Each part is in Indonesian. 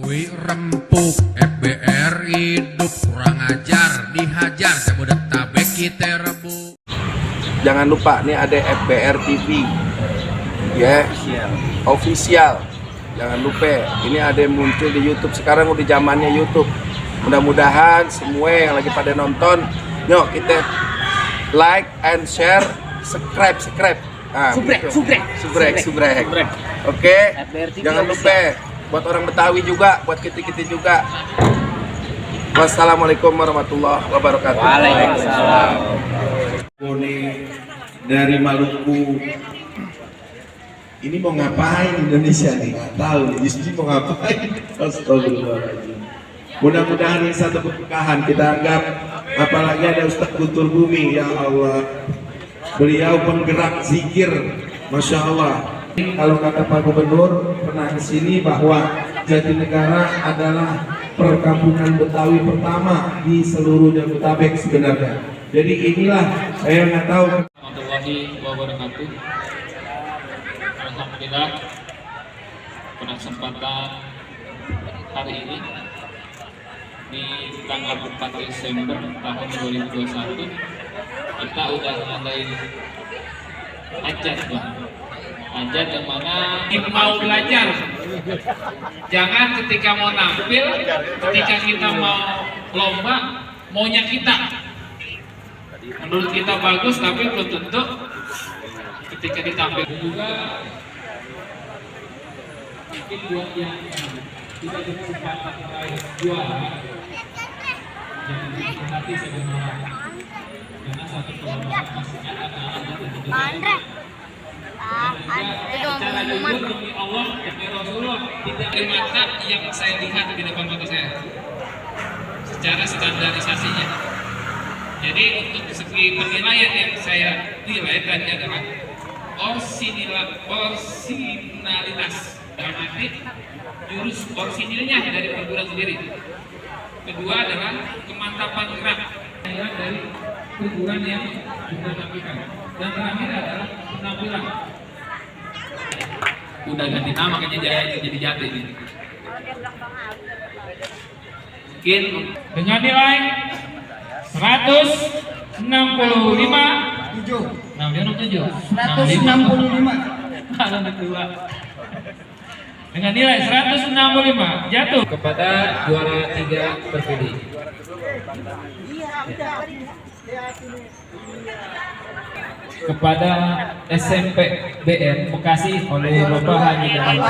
Wih rempuk FBR hidup kurang ajar dihajar Jabodetabek kita rebuk. Jangan lupa nih ada FBR TV ya, official. Jangan lupa ini ada yang muncul di YouTube. Sekarang udah zamannya YouTube. Mudah-mudahan semua yang lagi pada nonton, yuk kita like and share, subscribe. Nah, subrek. Oke, jangan lupa buat orang Betawi juga, buat kita juga. Wassalamualaikum warahmatullahi wabarakatuh. Waalaikumsalam. Bone dari Maluku. Ini mau ngapain Indonesia nih? Nggak tahu nih. Justru mau ngapain? Astagfirullahaladzim. Mudah-mudahan ini satu keberkahan kita anggap. Apalagi ada Ustadz Guntur Bumi, ya Allah. Beliau penggerak zikir, masya Allah. Kalau kata Pak Gubernur pernah kesini bahwa Jatinegara adalah perkampungan Betawi pertama di seluruh Jabodetabek sebenarnya. Jadi inilah saya nggak tahu. Warahmatullahi wabarakatuh. Alhamdulillah pada kesempatan hari ini di tanggal 4 Desember tahun 2021 kita udah ngadain hajat, Bang. Hajat yang mana mau belajar. Jangan ketika mau nampil, ketika kita mau lomba, maunya kita. Menurut kita bagus, tapi belum tentu ketika ditampil juga. Mungkin buat yang tidak berkesempatan meraih juara, jangan bikin hati sebenarnya. Karena satu perlombaan pastinya akan ada secara jujur demi Allah, demi Rasulullah, tidak ada mata yang saya lihat di depan mata saya secara standarisasinya. Jadi untuk segi penilaian yang saya nilai tadi adalah orisinalitas, dalam arti jurus orisinilnya dari perguruan sendiri. Kedua adalah kemantapan gerak dari perguruan yang kita tampilkan. Dan terakhir adalah penampilan. Udah ganti nama kayaknya Jaya jadi Jati ini. Mungkin dengan nilai 165 dengan nilai 165 jatuh kepada juara 3 terpilih. Kepada SMP BN Bekasi oleh Bapak Haji dan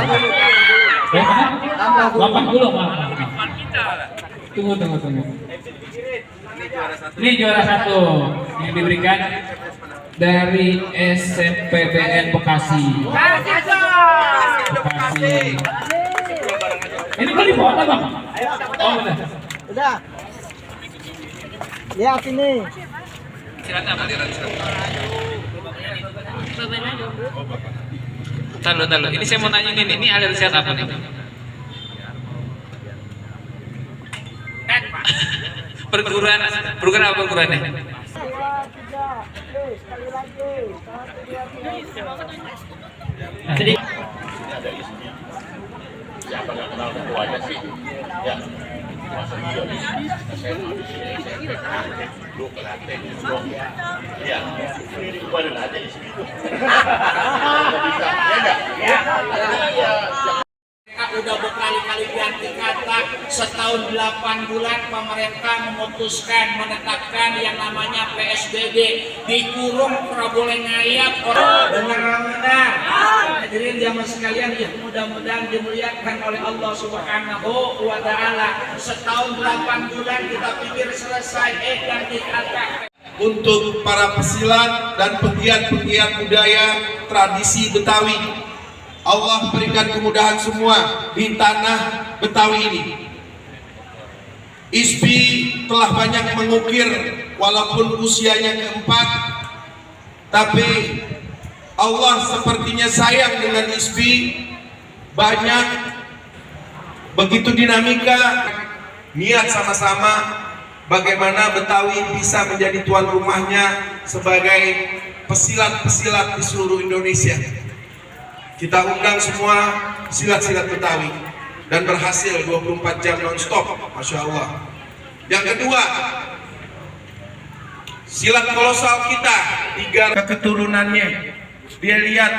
Bapak dulu, maaf. Tunggu. Ini juara 1 yang diberikan dari SMP BN Bekasi. Ini kok di bawah, Bang? Oh, udah. Ya, sini. Silakan, Pak. Tahu. Ini saya mau nanya ini aliran sehat apa nih? Perguruan apa perguruannya? Jadi siapa yang kenal ketuanya sih? Ya. Masa iya lu kelate ya kemarin aja di sini bisa ya enggak ya udah berkali-kali ganti kata. Setahun 8 bulan pemerintah memutuskan menetapkan yang namanya PSBB, dikurung pra boleh ngayap orang dengan Ramadan. Hadirin jamaah sekalian, ya mudah-mudahan dimuliakan oleh Allah Subhanahu wa taala. Setahun 8 bulan kita pikir selesai, ganti kata. Untuk para pesilat dan pegiat-pegiat budaya tradisi Betawi, Allah berikan kemudahan semua di tanah Betawi ini. ISBI telah banyak mengukir walaupun usianya keempat, tapi Allah sepertinya sayang dengan ISBI. Banyak begitu dinamika, niat sama-sama bagaimana Betawi bisa menjadi tuan rumahnya sebagai pesilat-pesilat di seluruh Indonesia. Kita undang semua silat-silat Betawi. dan berhasil 24 jam non-stop, Masya Allah. Yang kedua, silat kolosal kita, 3 keturunannya. Dia lihat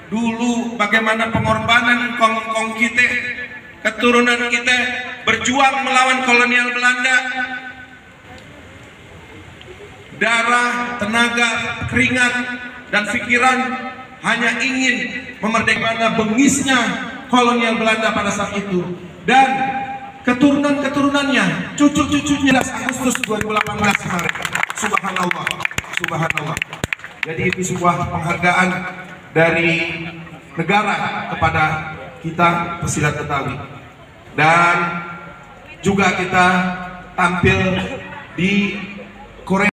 dulu bagaimana pengorbanan kongkong kita, keturunan kita berjuang melawan kolonial Belanda. Darah, tenaga, keringat, dan pikiran hanya ingin memerdekakan bengisnya kolonial Belanda pada saat itu. Dan keturunan-keturunannya, cucu-cucunya 11 Agustus 2018 kemarin. Subhanallah, subhanallah. Jadi itu sebuah penghargaan dari negara kepada kita pesilat Betawi. Dan juga kita tampil di Korea.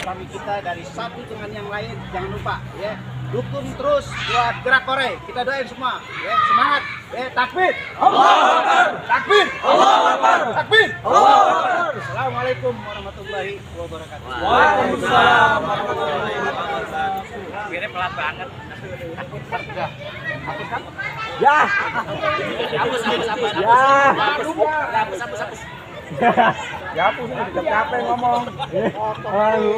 Kami kita dari satu dengan yang lain, jangan lupa ya, dukung terus buat Gerak Kore. Kita doain semua ya, semangat ya, takbir Allahu Akbar, takbir Allahu Akbar, takbir Allahu Akbar. Assalamualaikum warahmatullahi wabarakatuh. Waalaikumsalam warahmatullahi wabarakatuh. Kira pelan banget. Ya. Hapus. Ya, hapus udah capek ngomong.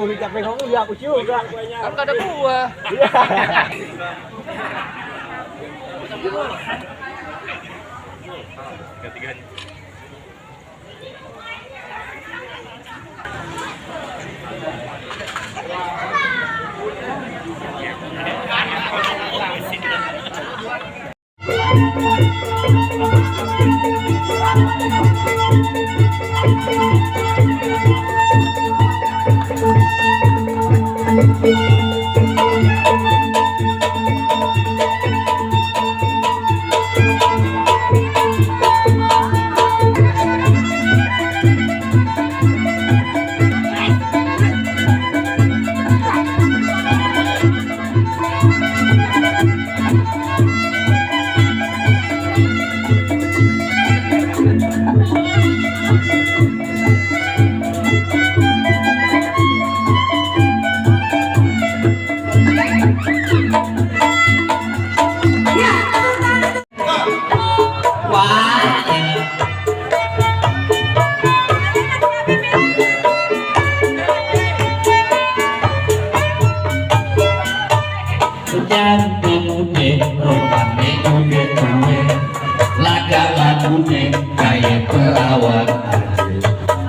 Udah capek ngomong, ya hapus juga. Kan ada gua. Ketiga.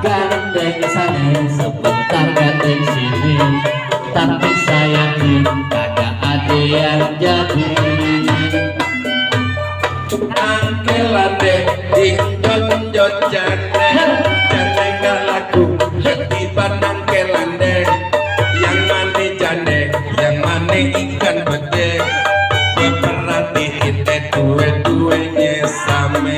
Gandeng sana sebentar gandeng sini, tapi sayangnya kagak ada yang jadi. Angkelane dinjot-njot jane, jane gak laku tiba nangkelane. Yang mana jane, yang mana ikan pede, diperhatiin teh dua-duanya sama.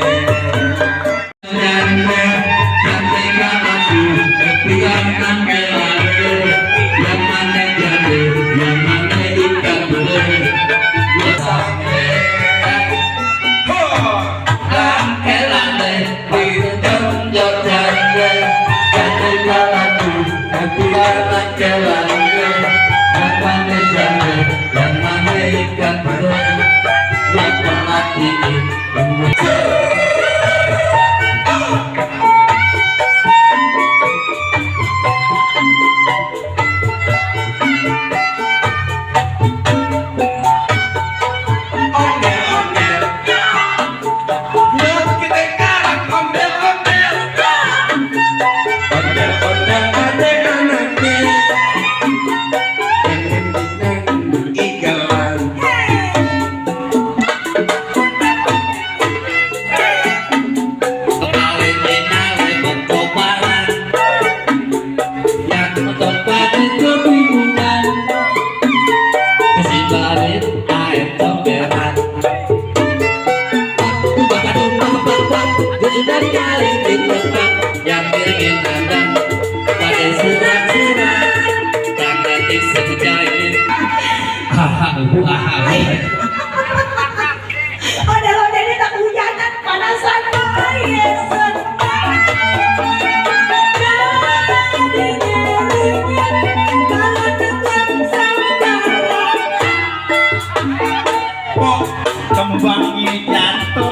Ode-ode ini tak hujanan, panasan mayesan. Kembangnya jatuh.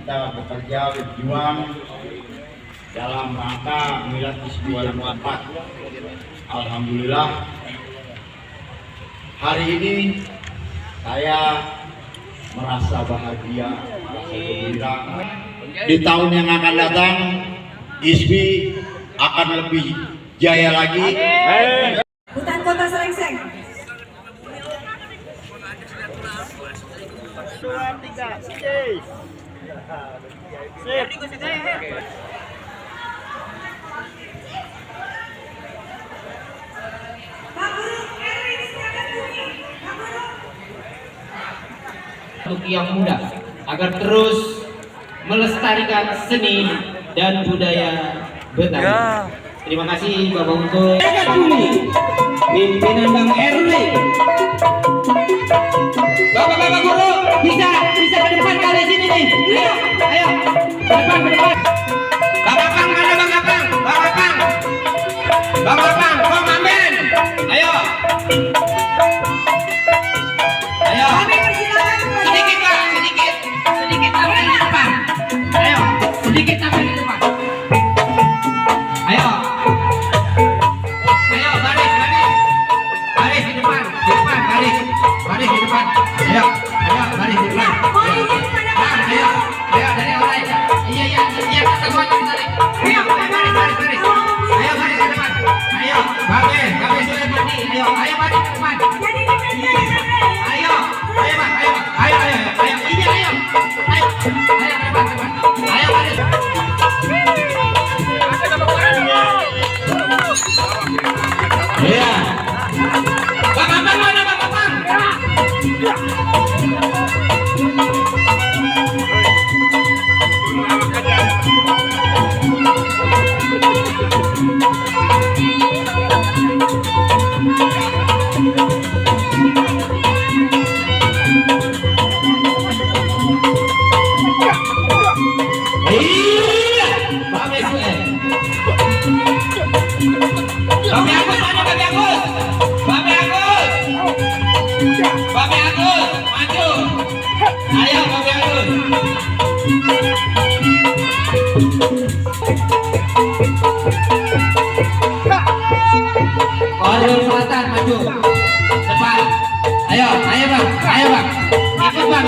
kita bekerja berjuang dalam rangka Milad ISBI 2004. Alhamdulillah hari ini saya merasa bahagia, merasa gembira. Di tahun yang akan datang ISBI akan lebih jaya lagi. Hutan Kota Srengseng. 2, 3, sip. Untuk yang muda agar terus melestarikan seni dan budaya Betawi. Terima kasih Bapak untuk pimpinan Bang Erwin. Bapak-bapak guru bisa ke depan kali sini nih. Ayo ke depan. Bapak Pang mana Bapak Pang? Bapak Pang, Bang Amin. Ayo. Kami persilakan Sedikit Pak, sedikit tampil di depan. Ayo, sedikit tampil di depan. Ayo, baris di depan, baris di depan. Ayo, baris di depan. Ayo, dari orang. Iya, kita semua tarik. Ayo, baris. Ayo, baris di depan. Ayo, baris sudah mati. Ayo, baris di depan. Ayo, Bang. Ayo. Ini ayo. Ayo, baris. Iya. Bapak Pang mana Bapak Pang? Iya. Bapak Agus mana Bapak Agus? Bapak Agus, maju. Ayo Bapak Agus. Koridor Selatan maju. Depan. Ayo Bang. Ikut Bang.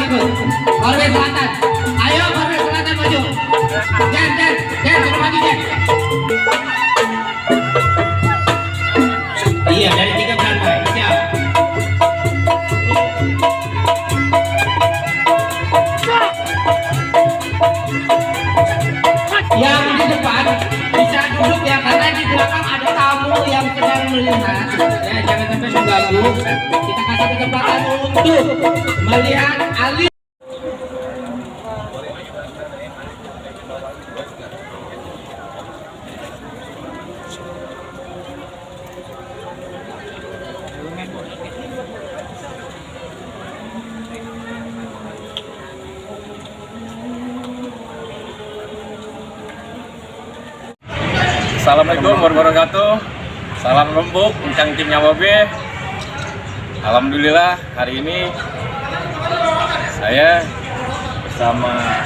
Koridor Selatan. Ayo Koridor Selatan maju. Jen, suruh maju Jen. Iya, dari 3 berangkai. Siap. Yang di depan bisa duduk ya, karena di belakang ada tamu yang sedang melihat. Ya, jangan sampai mengganggu. Kita kasih kesempatan untuk melihat alih. Assalamualaikum warahmatullahi wabarakatuh. Salam lembuk, kencang timnya Bobe. Alhamdulillah hari ini saya bersama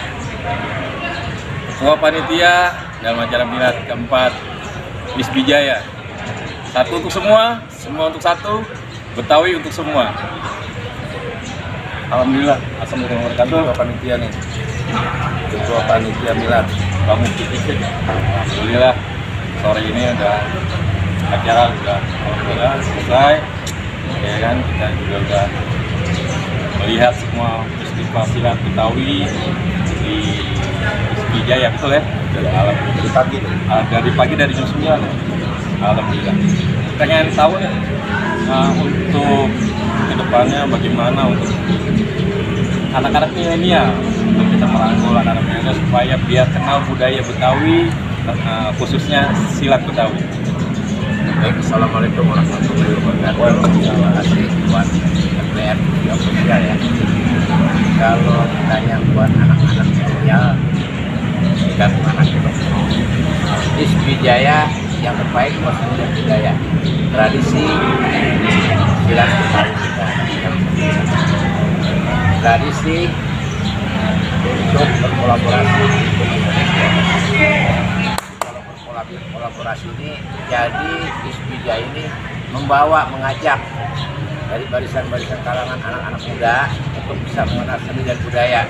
Ketua Panitia dalam acara Milad keempat ISBI Jaya. Satu untuk semua untuk satu, Betawi untuk semua. Alhamdulillah, assalamualaikum warahmatullahi wabarakatuh. Panitia nih, Ketua Panitia Milad, Bang Mufti. Alhamdulillah sore ini acara udah alhamdulillah selesai, ya kan. Kita juga udah melihat semua festival silat Betawi di ISBI Jaya, betul ya? Dari pagi dari jam 9 ya? Alhamdulillah. Pengen tahu nih untuk kedepannya bagaimana untuk anak-anak milenial, untuk kita merangkul anak-anak milenial supaya biar kenal budaya Betawi, khususnya silat Betawi. Baik, assalamualaikum warahmatullahi wabarakatuh. Terima kasih buat FBR di official ya. Kalau ditanya buat anak-anak milenial, kan anak itu ISBI Jaya yang terbaik buat seni budaya, tradisi silat Betawi kita. Tradisi untuk berkolaborasi untuk Indonesia. Kalau berkolaborasi ini jadi ISPI Jaya ini mengajak dari barisan-barisan kalangan anak-anak muda untuk bisa mengenal seni dan budaya.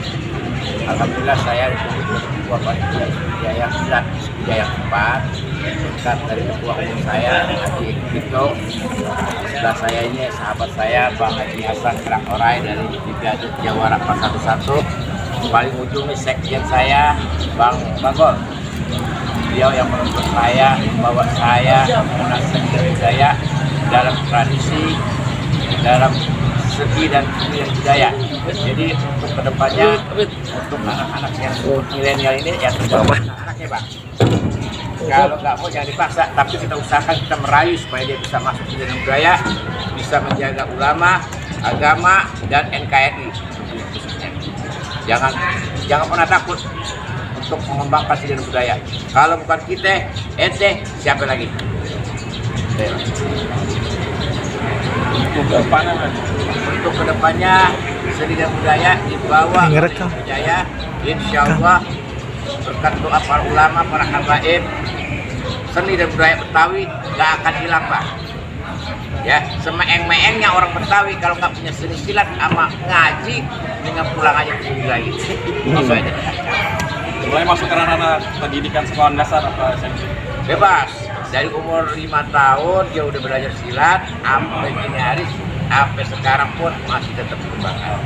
Alhamdulillah saya ditunjuk menjadi ketua panitia ISPI Jaya ISPI Jaya 4 berkat dari ketua umum saya Haji Vito. Sebelah saya ini sahabat saya Bang Haji Hasan Kraktorai dari Brigade Jawara 411. Paling ujung ini sekjen saya Bang Bagol. Beliau yang menuntut saya, membawa saya mengenal seni dan budaya dalam tradisi, dalam segi dan seni dan budaya. Jadi untuk kedepannya, untuk anak-anak yang milenial ini yang terbawa anak-anaknya Bang. Kalau nggak mau jangan dipaksa, tapi kita usahakan, kita merayu supaya dia bisa masuk seni dan budaya, bisa menjaga ulama, agama, dan NKRI khususnya. Jangan pernah takut untuk mengembangkan seni dan budaya. Kalau bukan kita, ente siapa lagi? Untuk kedepannya seni dan budaya dibawa ke Jaya, insya Allah berkat doa para ulama, para habaib, seni dan budaya Betawi gak akan hilang Pak. Ya, semeeng-meengnya orang Betawi kalau nggak punya seni silat sama ngaji, dengan pulang aja ke bumi lagi. Mulai masuk ke ranah pendidikan sekolah dasar apa SMP? Bebas. Dari umur 5 tahun dia udah belajar silat, sampai gini hari, sampai sekarang pun masih tetap dikembangkan.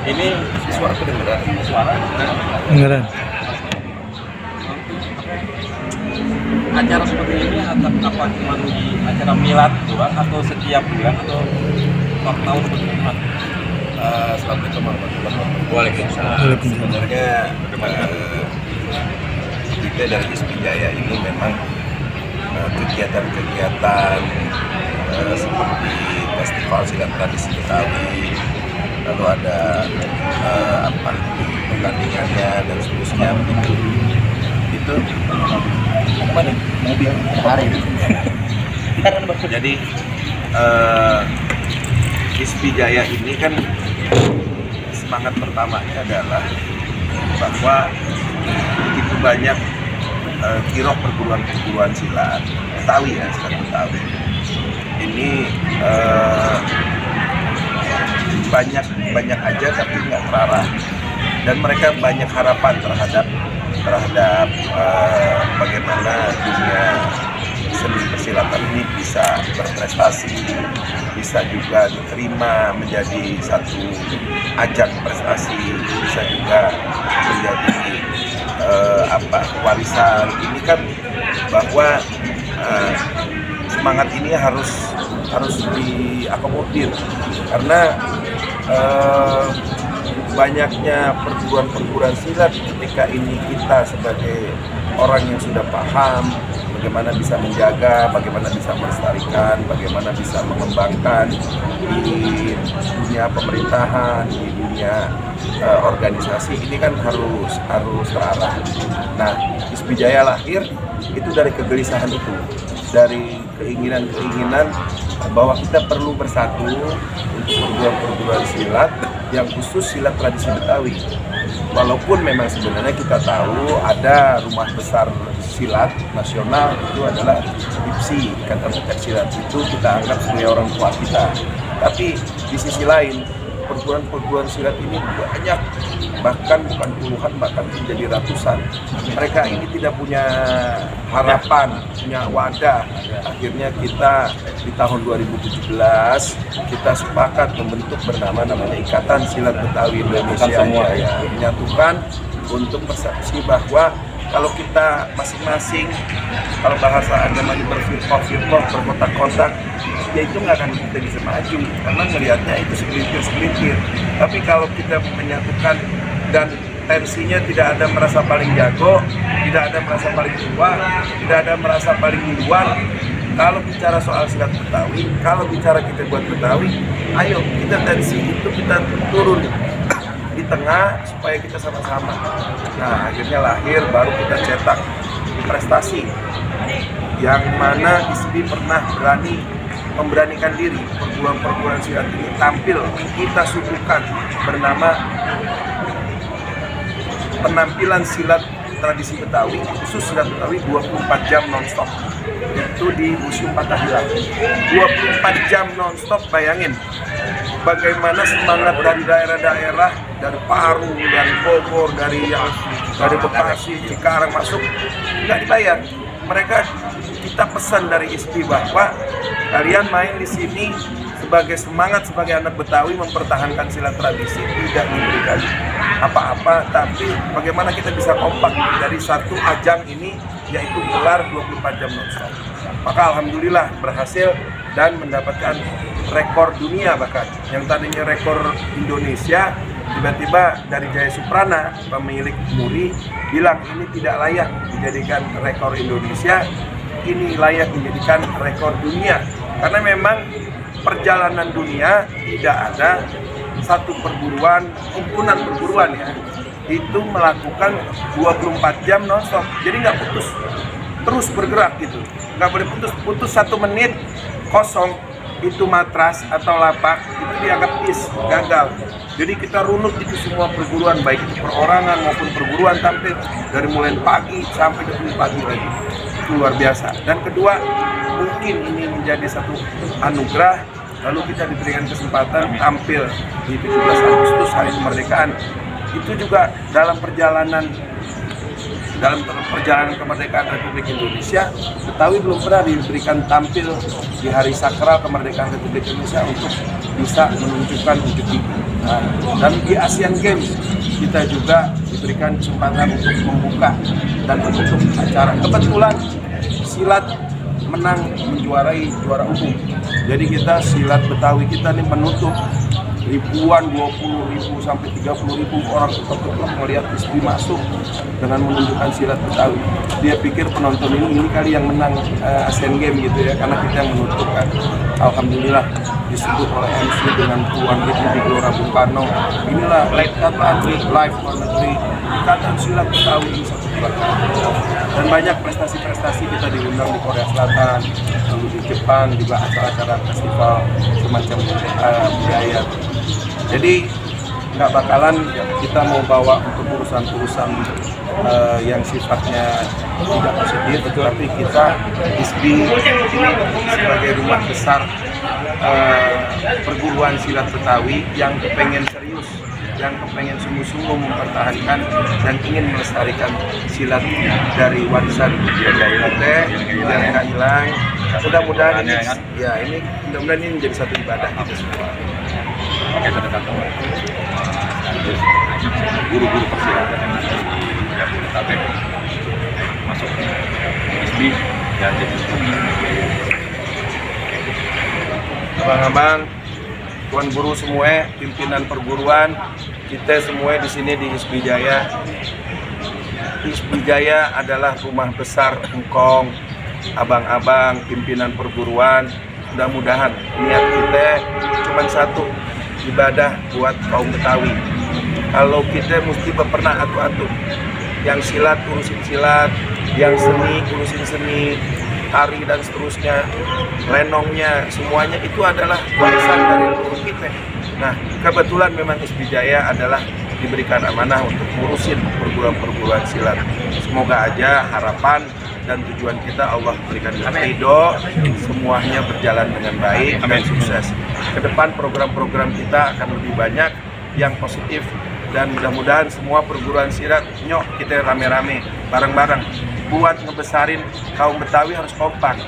Ini suara kedengeran. Beneran. Acara seperti ini apa cuma di acara milad doang atau setiap bulan atau setiap tahun seperti ini? Assalamualaikum warahmatullahi wabarakatuh. Waalaikumsalam. Sebenarnya kita dari ISPI Jaya ini memang kegiatan-kegiatan seperti festival silat tradisi Betawi, lalu ada pertandingannya dan seterusnya begitu. Itu apa nih? Mobil hari. Jadi ISPI Jaya ini kan semangat pertamanya adalah bahwa begitu banyak kiroh perguruan silat Betawi ya, silat Betawi ini banyak aja tapi nggak terarah, dan mereka banyak harapan terhadap bagaimana dunia seni persilatan ini bisa berprestasi, bisa juga diterima menjadi satu ajang prestasi, bisa juga menjadi warisan. Ini kan bahwa semangat ini harus diakomodir karena banyaknya perguruan silat. Ketika ini kita sebagai orang yang sudah paham bagaimana bisa menjaga, bagaimana bisa melestarikan, bagaimana bisa mengembangkan di dunia pemerintahan, di dunia organisasi, ini kan harus terarah. Nah, ISPI Jaya lahir itu dari kegelisahan itu, dari keinginan bahwa kita perlu bersatu untuk perguruan silat yang khusus silat tradisi Betawi. Walaupun memang sebenarnya kita tahu ada rumah besar silat nasional, itu adalah IPSI, Ikatan Pencak Silat, itu kita anggap sebagai orang tua kita. Tapi di sisi lain, perguruan silat ini banyak, bahkan bukan puluhan, bahkan menjadi ratusan. Mereka ini tidak punya harapan, punya wadah. Akhirnya kita di tahun 2017 kita sepakat membentuk namanya Ikatan Silat Betawi Indonesia Jaya, menyatukan untuk persepsi bahwa kalau kita masing-masing, kalau bahasa agamanya berfirqah, berkotak-kotak, ya itu nggak akan kita bisa maju karena melihatnya itu segelintir. Tapi kalau kita menyatukan dan tensinya tidak ada merasa paling jago, tidak ada merasa paling tua, tidak ada merasa paling duluan. Kalau bicara soal silat Betawi, kalau bicara kita buat Betawi, ayo kita tensi itu kita turun di tengah supaya kita sama-sama. Nah, akhirnya lahir, baru kita cetak prestasi yang mana ISPI pernah berani memberanikan diri perguruan silat ini tampil, kita suguhkan bernama penampilan silat tradisi Betawi, khusus silat Betawi 24 jam non-stop. Itu di Museum Fathahillah. 24 jam non-stop, bayangin bagaimana semangat dari daerah-daerah, dari Parung, dari Bogor, dari Bekasi, Cikarang masuk, nggak dibayar. Mereka, kita pesan dari ISPI bahwa kalian main di sini sebagai semangat, sebagai anak Betawi mempertahankan silat tradisi, tidak diberikan apa-apa, tapi bagaimana kita bisa kompak dari satu ajang ini, yaitu gelar 24 jam non-stop. Maka alhamdulillah berhasil dan mendapatkan rekor dunia, bahkan yang tadinya rekor Indonesia, tiba-tiba dari Jaya Suprana, pemilik Muri, bilang ini tidak layak dijadikan rekor Indonesia, ini layak menjadikan rekor dunia. Karena memang perjalanan dunia tidak ada satu perguruan, kumpulan perguruan ya, itu melakukan 24 jam non-stop, jadi nggak putus, terus bergerak gitu, nggak boleh putus 1 menit kosong, itu matras atau lapak, itu dianggap gagal. Jadi kita runut itu semua perguruan, baik itu perorangan maupun perguruan tampil, dari mulai pagi sampai ke pagi lagi, itu luar biasa. Dan kedua, mungkin ini menjadi satu anugerah, lalu kita diberikan kesempatan tampil di 17 Agustus hari kemerdekaan. Itu juga dalam perjalanan kemerdekaan Republik Indonesia, Betawi belum pernah diberikan tampil di hari sakral kemerdekaan Republik Indonesia untuk bisa menunjukkan wujud gigi. Dan di Asian Games kita juga diberikan kesempatan untuk membuka dan menutup acara. Kebetulan silat menang menjuarai juara umum. Jadi kita silat Betawi kita ini menutup ribuan, 20.000 sampai 30.000 orang tetap melihat ISPI masuk dengan menunjukkan silat Betawi. Dia pikir penonton ini kali yang menang Asian Games gitu ya, karena kita yang menutup kan. Alhamdulillah disebut oleh MC dengan Tuan Republik Gelora Bung Karno. Inilah atlet live luar negeri, ikatan silat Betawi ini satu keluarga. Dan banyak prestasi-prestasi kita diundang di Korea Selatan, lalu di Jepang juga acara-acara festival semacam budaya. Jadi nggak bakalan kita mau bawa untuk urusan-urusan yang sifatnya tidak positif, tapi kita ISPI ini sebagai rumah besar perguruan silat Betawi yang kepengen serius, yang kepengen sungguh-sungguh mempertahankan dan ingin melestarikan silat dari warisan budaya biar nggak hilang. Mudah-mudahan ini menjadi satu ibadah kita semua. Pakai sedekah guru-guru persilatan yang Jabodetabek masuk ISPI dan jadi abang-abang, tuan guru semua, pimpinan perguruan, kita semua di sini di ISPI Jaya. ISPI Jaya adalah rumah besar engkong, abang-abang, pimpinan perguruan. Mudah-mudahan niat kita cuma satu, ibadah buat kaum Betawi. Kalau kita mesti pernah atu-atu, yang silat urusin silat, yang seni urusin seni, tari dan seterusnya, lenongnya, semuanya itu adalah warisan dari leluhur kita. Nah, kebetulan memang ISPI Jaya adalah diberikan amanah untuk ngurusin perguruan-perguruan silat. Semoga aja harapan dan tujuan kita Allah berikan ridho, semuanya berjalan dengan baik dan sukses. Kedepan program-program kita akan lebih banyak yang positif, dan mudah-mudahan semua perguruan silat nyok kita rame-rame bareng-bareng buat ngebesarin kaum Betawi. Harus kompak.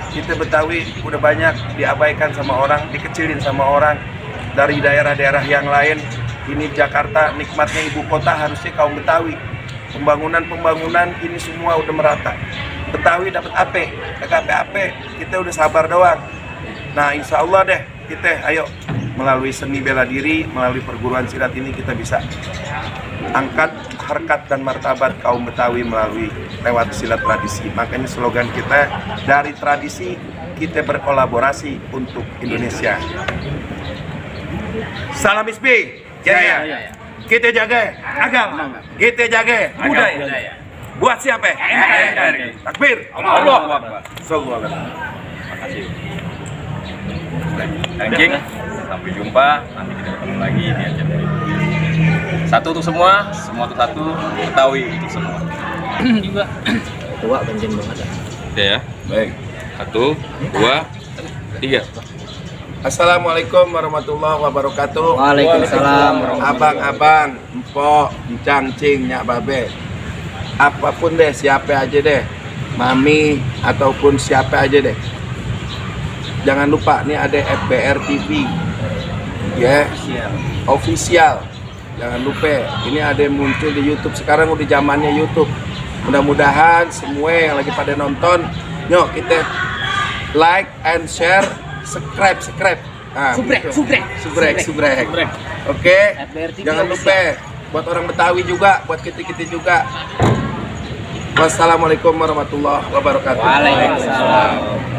Kita Betawi udah banyak diabaikan sama orang, dikecilin sama orang dari daerah-daerah yang lain. Ini Jakarta, nikmatnya ibu kota, harusnya kaum Betawi. Pembangunan ini semua udah merata. Betawi dapat apa? Kita udah sabar doang. Nah, insya Allah deh kita ayo melalui seni bela diri, melalui perguruan silat ini kita bisa angkat harkat dan martabat kaum Betawi melalui lewat silat tradisi. Makanya slogan kita, dari tradisi kita berkolaborasi untuk Indonesia. Salam ISPI Jaya. Kita jaga agama, kita jaga budaya. Buat siapa? NKRI. Takbir. Allahu Akbar. Sallallahu alaihi wasallam. ranking. Sampai jumpa, nanti kita ketemu lagi di acara ini. Satu untuk semua untuk satu, Betawi untuk semua. Tua kenceng banget. Ya, baik. 1, 2, 3. Assalamualaikum warahmatullahi wabarakatuh. Waalaikumsalam. Abang-abang, empok, encang, cing, nyak babe. Apapun deh, siapa aja deh. Mami ataupun siapa aja deh. Jangan lupa nih ada FBR TV. Ya, official. Jangan lupa, ini ada yang muncul di YouTube. Sekarang udah zamannya YouTube. Mudah-mudahan semua yang lagi pada nonton, yuk kita like and share, subscribe. Nah, subrek. Oke, jangan lupa buat orang Betawi juga, buat kita juga. Wassalamualaikum warahmatullahi wabarakatuh. Waalaikumsalam.